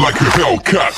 like a Hellcat.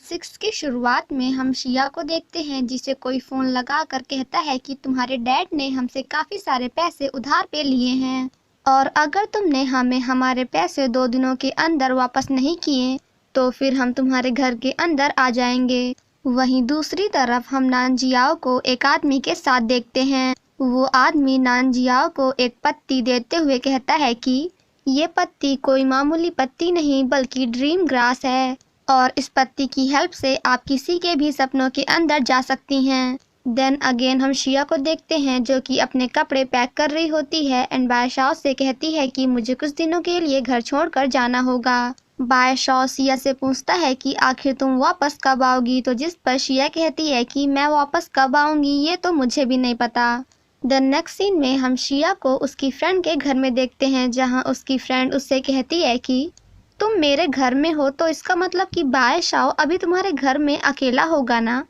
Six की शुरुआत में हम शिया को देखते हैं जिसे कोई फोन लगा कर कहता है कि तुम्हारे डैड ने हमसे काफी सारे पैसे उधार पे लिए हैं और अगर तुमने हमें हमारे पैसे 2 दिनों के अंदर वापस नहीं किए तो फिर हम तुम्हारे घर के अंदर आ जाएंगे। वहीं दूसरी तरफ हम नानजियाओ को एक आदमी के साथ देखते हैं। वो आदमी नानजियाओ को एक पत्ती देते हुए कहता है कि ये पत्ती कोई मामूली पत्ती नहीं बल्कि ड्रीम ग्रास है और इस पत्ती की हेल्प से आप किसी के भी सपनों के अंदर जा सकती हैं। देन अगेन हम शिया को देखते हैं जो कि अपने कपड़े पैक कर रही होती है एंड बादशाह से कहती है कि मुझे कुछ दिनों के लिए घर छोड़कर जाना होगा। बादशाह शिया से पूछता है कि आखिर तुम वापस कब आओगी, तो जिस पर शिया कहती है कि मैं वापस कब आऊंगी ये तो मुझे भी नहीं पता। द नेक्स्ट सीन में हम शिया को उसकी फ्रेंड के घर में देखते हैं जहाँ उसकी फ्रेंड उससे कहती है कि तुम मेरे घर में हो तो इसका मतलब कि बादशाह अभी तुम्हारे घर में अकेला होगा ना,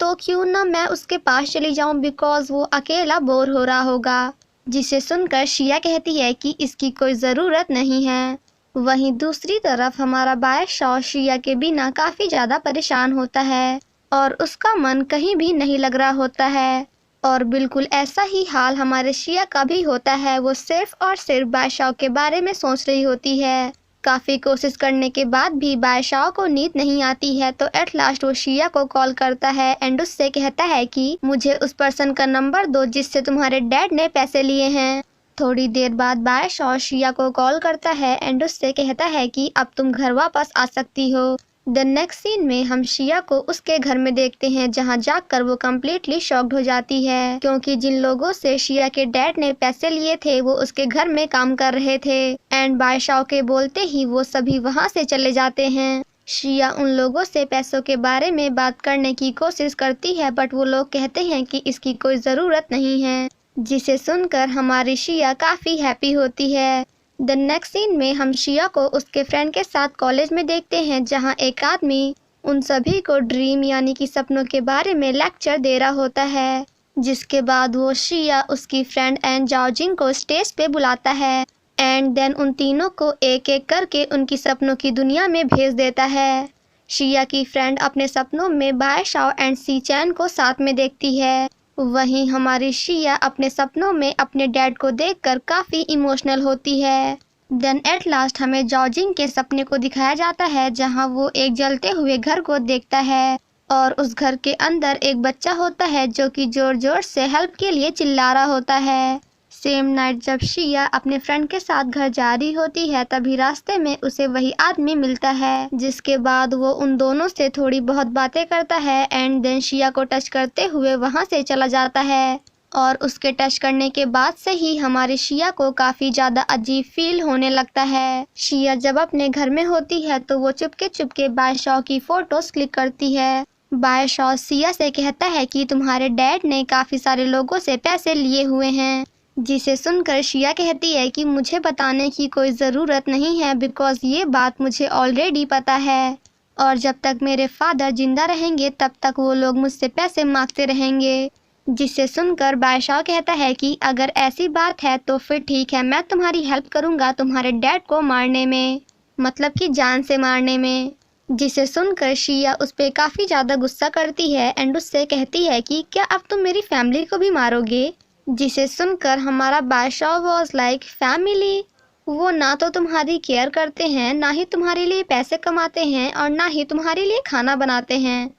तो क्यों ना मैं उसके पास चली जाऊं बिकॉज वो अकेला बोर हो रहा होगा। जिसे सुनकर शिया कहती है कि इसकी कोई ज़रूरत नहीं है। वहीं दूसरी तरफ हमारा बादशाह शिया के बिना काफ़ी ज़्यादा परेशान होता है और उसका मन कहीं भी नहीं लग रहा होता है और बिल्कुल ऐसा ही हाल हमारे शिया का भी होता है। वो सिर्फ और सिर्फ बादशाह के बारे में सोच रही होती है। काफ़ी कोशिश करने के बाद भी बादशाह को नींद नहीं आती है तो एट लास्ट वो शिया को कॉल करता है एंड उससे कहता है कि मुझे उस पर्सन का नंबर दो जिससे तुम्हारे डैड ने पैसे लिए हैं। थोड़ी देर बाद बादशाह शिया को कॉल करता है एंड उससे कहता है कि अब तुम घर वापस आ सकती हो। द नेक्स्ट सीन में हम शिया को उसके घर में देखते हैं जहां जाकर वो कम्प्लीटली शॉक्ड हो जाती है क्योंकि जिन लोगों से शिया के डैड ने पैसे लिए थे वो उसके घर में काम कर रहे थे एंड बादशाह के बोलते ही वो सभी वहां से चले जाते हैं। शिया उन लोगों से पैसों के बारे में बात करने की कोशिश करती है बट वो लोग कहते हैं कि इसकी कोई ज़रूरत नहीं है, जिसे सुनकर हमारी शिया काफ़ी हैप्पी होती है। द नेक्स्ट सीन में हम शिया को उसके फ्रेंड के साथ कॉलेज में देखते हैं जहां एक आदमी उन सभी को ड्रीम यानी कि सपनों के बारे में लेक्चर दे रहा होता है। जिसके बाद वो शिया उसकी फ्रेंड एंड जाओजिंग को स्टेज पे बुलाता है एंड देन उन तीनों को एक एक करके उनकी सपनों की दुनिया में भेज देता है। शिया की फ्रेंड अपने सपनों में बादशाह एंड सी चैन को साथ में देखती है। वहीं हमारी शिया अपने सपनों में अपने डैड को देखकर काफ़ी इमोशनल होती है। देन एट लास्ट हमें जाओजिंग के सपने को दिखाया जाता है जहां वो एक जलते हुए घर को देखता है और उस घर के अंदर एक बच्चा होता है जो कि जोर जोर से हेल्प के लिए चिल्ला रहा होता है। सेम नाइट जब शिया अपने फ्रेंड के साथ घर जा रही होती है तभी रास्ते में उसे वही आदमी मिलता है, जिसके बाद वो उन दोनों से थोड़ी बहुत बातें करता है एंड देन शिया को टच करते हुए वहां से चला जाता है और उसके टच करने के बाद से ही हमारी शिया को काफ़ी ज़्यादा अजीब फील होने लगता है। शिया जब अपने घर में होती है तो वो चुपके चुपके बादशाह की फ़ोटोज़ क्लिक करती है। बादशाह शिया से कहता है कि तुम्हारे डैड ने काफ़ी सारे लोगों से पैसे लिए हुए हैं, जिसे सुनकर शिया कहती है कि मुझे बताने की कोई ज़रूरत नहीं है बिकॉज़ ये बात मुझे ऑलरेडी पता है और जब तक मेरे फादर जिंदा रहेंगे तब तक वो लोग मुझसे पैसे मांगते रहेंगे। जिसे सुनकर बादशाह कहता है कि अगर ऐसी बात है तो फिर ठीक है, मैं तुम्हारी हेल्प करूंगा तुम्हारे डैड को मारने में, मतलब कि जान से मारने में। जिसे सुनकर शिया उस पर काफ़ी ज़्यादा गुस्सा करती है एंड उससे कहती है कि क्या अब तुम मेरी फैमिली को भी मारोगे। जिसे सुनकर हमारा बादशाह वॉज लाइक फैमिली, वो ना तो तुम्हारी केयर करते हैं, ना ही तुम्हारे लिए पैसे कमाते हैं और ना ही तुम्हारे लिए खाना बनाते हैं,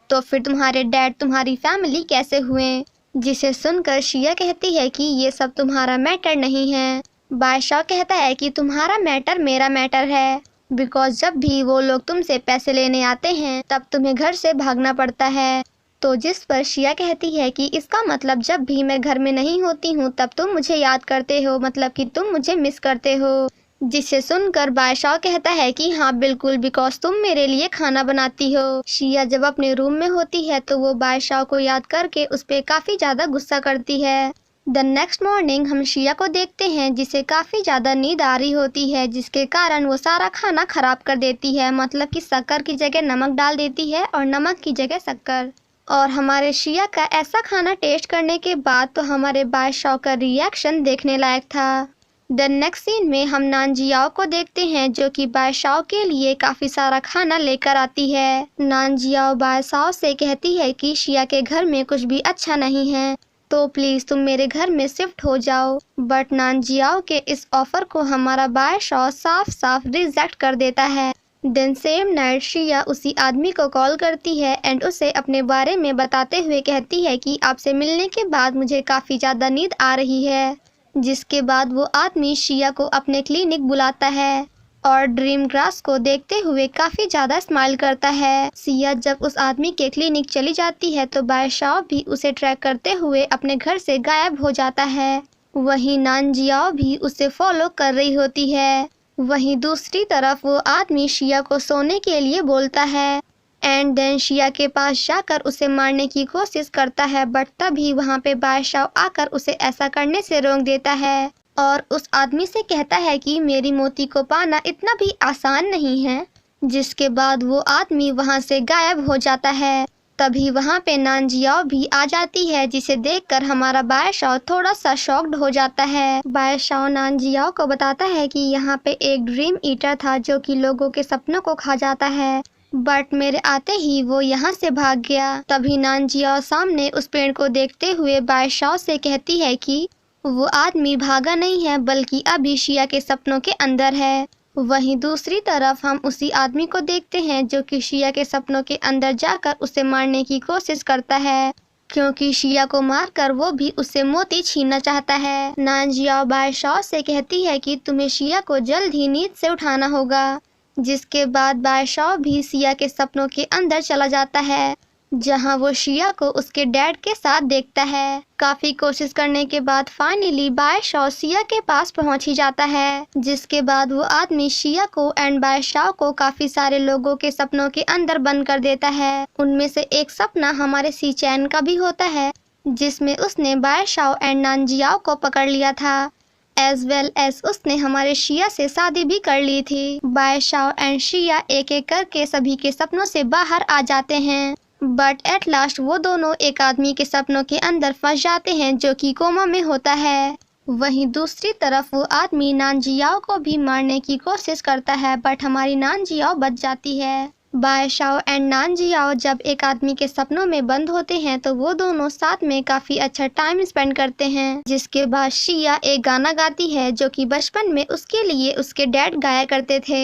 तो फिर तुम्हारे डैड तुम्हारी फैमिली कैसे हुए। जिसे सुनकर शिया कहती है कि ये सब तुम्हारा मैटर नहीं है। बादशाह कहता है कि तुम्हारा मैटर मेरा मैटर है बिकॉज जब भी वो लोग तुमसे पैसे लेने आते हैं तब तुम्हें घर से भागना पड़ता है। तो जिस पर शिया कहती है कि इसका मतलब जब भी मैं घर में नहीं होती हूँ तब तुम मुझे याद करते हो, मतलब कि तुम मुझे मिस करते हो। जिसे सुनकर बादशाह कहता है कि हाँ बिल्कुल, बिकॉज तुम मेरे लिए खाना बनाती हो। शिया जब अपने रूम में होती है तो वो बादशाह को याद करके उस पर काफ़ी ज़्यादा गुस्सा करती है द नेक्स्ट मॉर्निंग हम शिया को देखते हैं जिसे काफ़ी ज़्यादा नींद आ रही होती है, जिसके कारण वो सारा खाना खराब कर देती है, मतलब कि शक्कर की जगह नमक डाल देती है और नमक की जगह शक्कर। और हमारे शिया का ऐसा खाना टेस्ट करने के बाद तो हमारे बादशाह का रिएक्शन देखने लायक था। द नेक्स्ट सीन में हम नानजियाओ को देखते हैं जो कि बादशाह के लिए काफ़ी सारा खाना लेकर आती है। नानजियाओ बादशाह से कहती है कि शिया के घर में कुछ भी अच्छा नहीं है, तो प्लीज़ तुम मेरे घर में शिफ्ट हो जाओ। बट नानजियाओ के इस ऑफर को हमारा बादशाह साफ साफ रिजेक्ट कर देता है। देन सेम नाइट शिया उसी आदमी को कॉल करती है एंड उसे अपने बारे में बताते हुए कहती है कि आपसे मिलने के बाद मुझे काफ़ी ज़्यादा नींद आ रही है। जिसके बाद वो आदमी शिया को अपने क्लिनिक बुलाता है और ड्रीम ग्रास को देखते हुए काफ़ी ज़्यादा स्माइल करता है। शिया जब उस आदमी के क्लिनिक चली जाती है तो बादशाह भी उसे ट्रैक करते हुए अपने घर से गायब हो जाता है। वहीं नानजियाओ भी उसे फॉलो कर रही होती है। वहीं दूसरी तरफ वो आदमी शिया को सोने के लिए बोलता है एंड देन शिया के पास जाकर उसे मारने की कोशिश करता है, बट तभी वहाँ पे बादशाह आकर उसे ऐसा करने से रोक देता है और उस आदमी से कहता है कि मेरी मोती को पाना इतना भी आसान नहीं है। जिसके बाद वो आदमी वहाँ से गायब हो जाता है। तभी वहाँ पे नानजियाओ भी आ जाती है जिसे देखकर हमारा बादशाह थोड़ा सा शॉक्ड हो जाता है। बादशाह नानजियाओ को बताता है कि यहाँ पे एक ड्रीम ईटर था जो कि लोगों के सपनों को खा जाता है, बट मेरे आते ही वो यहाँ से भाग गया। तभी नानजियाओ सामने उस पेड़ को देखते हुए बादशाह से कहती है कि वो आदमी भागा नहीं है बल्कि अभी शिया के सपनों के अंदर है। वहीं दूसरी तरफ हम उसी आदमी को देखते हैं जो कि शिया के सपनों के अंदर जाकर उसे मारने की कोशिश करता है, क्योंकि शिया को मारकर वो भी उससे मोती छीनना चाहता है। नानजियाओ बादशाह से कहती है कि तुम्हें शिया को जल्द ही नींद से उठाना होगा। जिसके बाद बादशाह भी शिया के सपनों के अंदर चला जाता है जहां वो शिया को उसके डैड के साथ देखता है। काफी कोशिश करने के बाद फाइनली बादशाह शिया के पास पहुंच ही जाता है। जिसके बाद वो आदमी शिया को एंड बादशाह को काफी सारे लोगों के सपनों के अंदर बंद कर देता है। उनमें से एक सपना हमारे सी चैन का भी होता है जिसमें उसने बादशाह एंड नानजियाओ को पकड़ लिया था, एज वेल एज उसने हमारे शिया से शादी भी कर ली थी। बादशाह एंड शिया एक एक करके सभी के सपनों से बाहर आ जाते हैं, बट एट लास्ट वो दोनों एक आदमी के सपनों के अंदर फंस जाते हैं जो कि कोमा में होता है। वहीं दूसरी तरफ वो आदमी नानजियाओ को भी मारने की कोशिश करता है, बट हमारी नानजियाओ बच जाती है। बादशाह एंड नानजियाओ जब एक आदमी के सपनों में बंद होते हैं तो वो दोनों साथ में काफी अच्छा टाइम स्पेंड करते हैं। जिसके बाद शिया एक गाना गाती है जो कि बचपन में उसके लिए उसके डैड गाया करते थे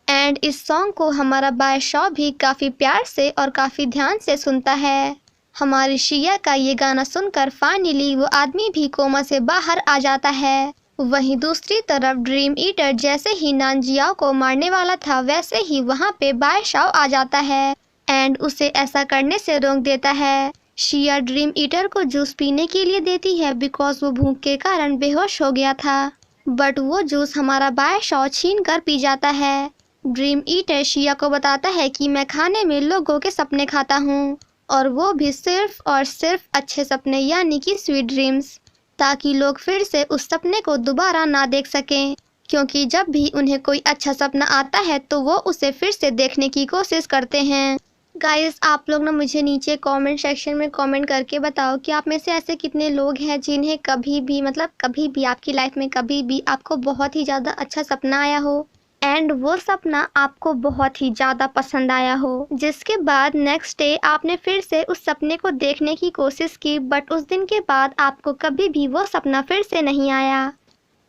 एंड इस सॉन्ग को हमारा बादशाह भी काफी प्यार से और काफी ध्यान से सुनता है। हमारी शिया का ये गाना सुनकर फाइनली वो आदमी भी कोमा से बाहर आ जाता है। वहीं दूसरी तरफ ड्रीम ईटर जैसे ही नानजियाओ को मारने वाला था वैसे ही वहाँ पे बादशाह आ जाता है एंड उसे ऐसा करने से रोक देता है। शिया ड्रीम ईटर को जूस पीने के लिए देती है बिकॉज वो भूख के कारण बेहोश हो गया था, बट वो जूस हमारा बादशाह छीन कर पी जाता है। ड्रीम ईटर शिया को बताता है कि मैं खाने में लोगों के सपने खाता हूँ और वो भी सिर्फ और सिर्फ अच्छे सपने यानी कि स्वीट ड्रीम्स, ताकि लोग फिर से उस सपने को दोबारा ना देख सकें, क्योंकि जब भी उन्हें कोई अच्छा सपना आता है तो वो उसे फिर से देखने की कोशिश करते हैं। गाइस आप लोग ना मुझे नीचे कमेंट सेक्शन में कमेंट करके बताओ कि आप में से ऐसे कितने लोग हैं जिन्हें कभी भी आपकी लाइफ में कभी भी आपको बहुत ही ज़्यादा अच्छा सपना आया हो एंड वो सपना आपको बहुत ही ज़्यादा पसंद आया हो, जिसके बाद नेक्स्ट डे आपने फिर से उस सपने को देखने की कोशिश की बट उस दिन के बाद आपको कभी भी वो सपना फिर से नहीं आया।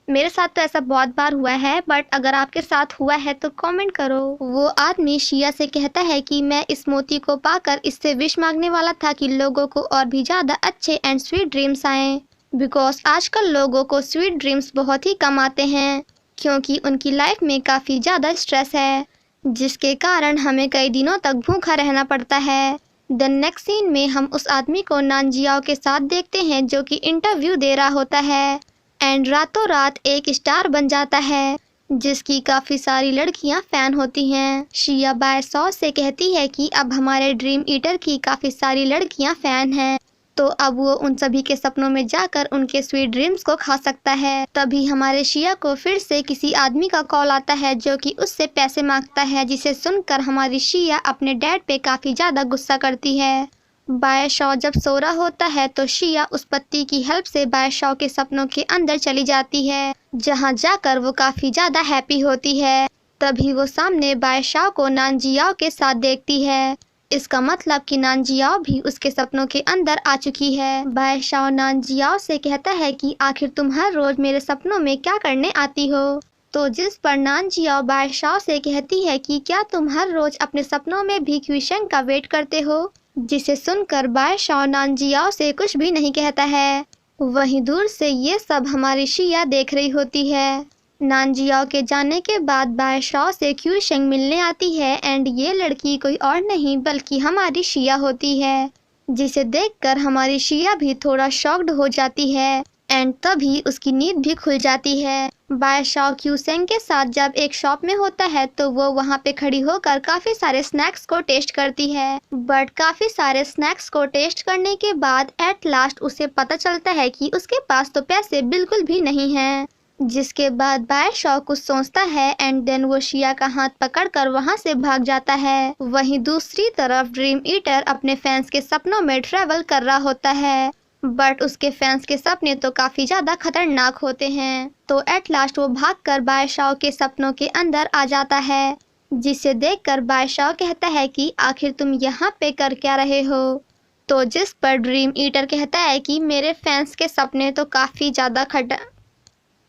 मेरे साथ तो ऐसा बहुत बार हुआ है, बट अगर आपके साथ हुआ है तो कमेंट करो। वो आदमी शिया से कहता है कि मैं इस मोती को पाकर इससे विश मांगने वाला था कि लोगों को और भी ज़्यादा अच्छे एंड स्वीट ड्रीम्स आएँ, बिकॉज आजकल लोगों को स्वीट ड्रीम्स बहुत ही कम आते हैं क्योंकि उनकी लाइफ में काफ़ी ज़्यादा स्ट्रेस है, जिसके कारण हमें कई दिनों तक भूखा रहना पड़ता है। द नेक्स्ट सीन में हम उस आदमी को नानजियाओ के साथ देखते हैं जो कि इंटरव्यू दे रहा होता है एंड रातों रात एक स्टार बन जाता है जिसकी काफ़ी सारी लड़कियां फ़ैन होती हैं। शिया बादशाह से कहती है कि अब हमारे ड्रीम ईटर की काफ़ी सारी लड़कियां फ़ैन हैं तो अब वो उन सभी के सपनों में जाकर उनके स्वीट ड्रीम्स को खा सकता है। तभी हमारे शिया को फिर से किसी आदमी का कॉल आता है जो कि उससे पैसे मांगता है, जिसे सुनकर हमारी शिया अपने डैड पे काफी ज्यादा गुस्सा करती है। बादशाह जब सो रहा होता है तो शिया उस पत्ती की हेल्प से बादशाह के सपनों के अंदर चली जाती है, जहां जाकर वो काफी ज्यादा हैप्पी होती है। तभी वो सामने बादशाह को नानजियाओ के साथ देखती है। इसका मतलब कि नानजियाओ भी उसके सपनों के अंदर आ चुकी है। बादशाह नानजियाओ से कहता है कि आखिर तुम हर रोज मेरे सपनों में क्या करने आती हो। तो जिस पर नानजियाओ बादशाह से कहती है कि क्या तुम हर रोज अपने सपनों में भी क्वेश्चन का वेट करते हो, जिसे सुनकर बादशाह नानजियाओ से कुछ भी नहीं कहता है। वहीं दूर से ये सब हमारी शिया देख रही होती है। नानजियाओ के जाने के बाद बादशाह से क्यूशेंग मिलने आती है एंड ये लड़की कोई और नहीं बल्कि हमारी शिया होती है, जिसे देखकर हमारी शिया भी थोड़ा शॉक्ड हो जाती है एंड तभी उसकी नींद भी खुल जाती है। बादशाह क्यूशेंग के साथ जब एक शॉप में होता है तो वो वहाँ पे खड़ी होकर काफी सारे स्नैक्स को टेस्ट करती है, बट काफी सारे स्नैक्स को टेस्ट करने के बाद एट लास्ट उसे पता चलता है कि उसके पास तो पैसे बिल्कुल भी नहीं हैं। जिसके बाद बादशाह कुछ सोचता है एंड देन वो शिया का हाथ पकड़कर वहां से भाग जाता है। वहीं दूसरी तरफ ड्रीम ईटर अपने फैंस के सपनों में ट्रेवल कर रहा होता है, बट उसके फैंस के सपने तो काफी ज्यादा खतरनाक होते हैं। तो एट लास्ट वो भागकर बादशाह के सपनों के अंदर आ जाता है, जिसे देखकर बादशाह कहता है कि आखिर तुम यहाँ पे कर क्या रहे हो। तो जिस पर ड्रीम ईटर कहता है कि मेरे फैंस के सपने तो काफी ज्यादा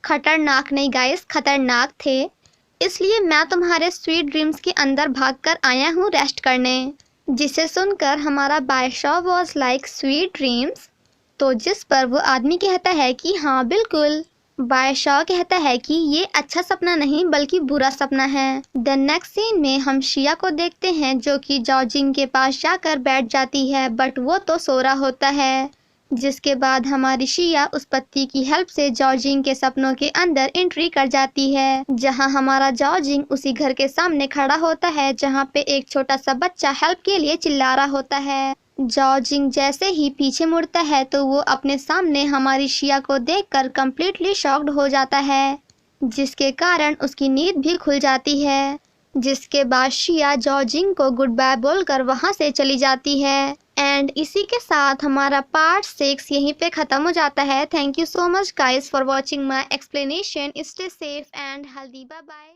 खतरनाक नहीं गाइस, खतरनाक थे, इसलिए मैं तुम्हारे स्वीट ड्रीम्स के अंदर भागकर आया हूँ रेस्ट करने। जिसे सुनकर हमारा बादशाह वॉज लाइक स्वीट ड्रीम्स। तो जिस पर वो आदमी कहता है कि हाँ बिल्कुल। बादशाह कहता है कि ये अच्छा सपना नहीं बल्कि बुरा सपना है। द नेक्स्ट सीन में हम शिया को देखते हैं जो कि जॉजिंग के पास जाकर बैठ जाती है, बट वो तो सो रहा होता है। जिसके बाद हमारी शिया उस पत्ती की हेल्प से जॉर्जिंग के सपनों के अंदर एंट्री कर जाती है, जहां हमारा जॉर्जिंग उसी घर के सामने खड़ा होता है जहां पे एक छोटा सा बच्चा हेल्प के लिए चिल्ला रहा होता है। जॉर्जिंग जैसे ही पीछे मुड़ता है तो वो अपने सामने हमारी शिया को देखकर कम्प्लीटली शॉक्ड हो जाता है, जिसके कारण उसकी नींद भी खुल जाती है। जिसके बाद शिया जॉर्जिंग को गुड बाय बोलकर वहां से चली जाती है। एंड इसी के साथ हमारा पार्ट 6 यहीं पे ख़त्म हो जाता है। Thank you so much guys for watching my explanation. Stay safe and healthy, bye bye.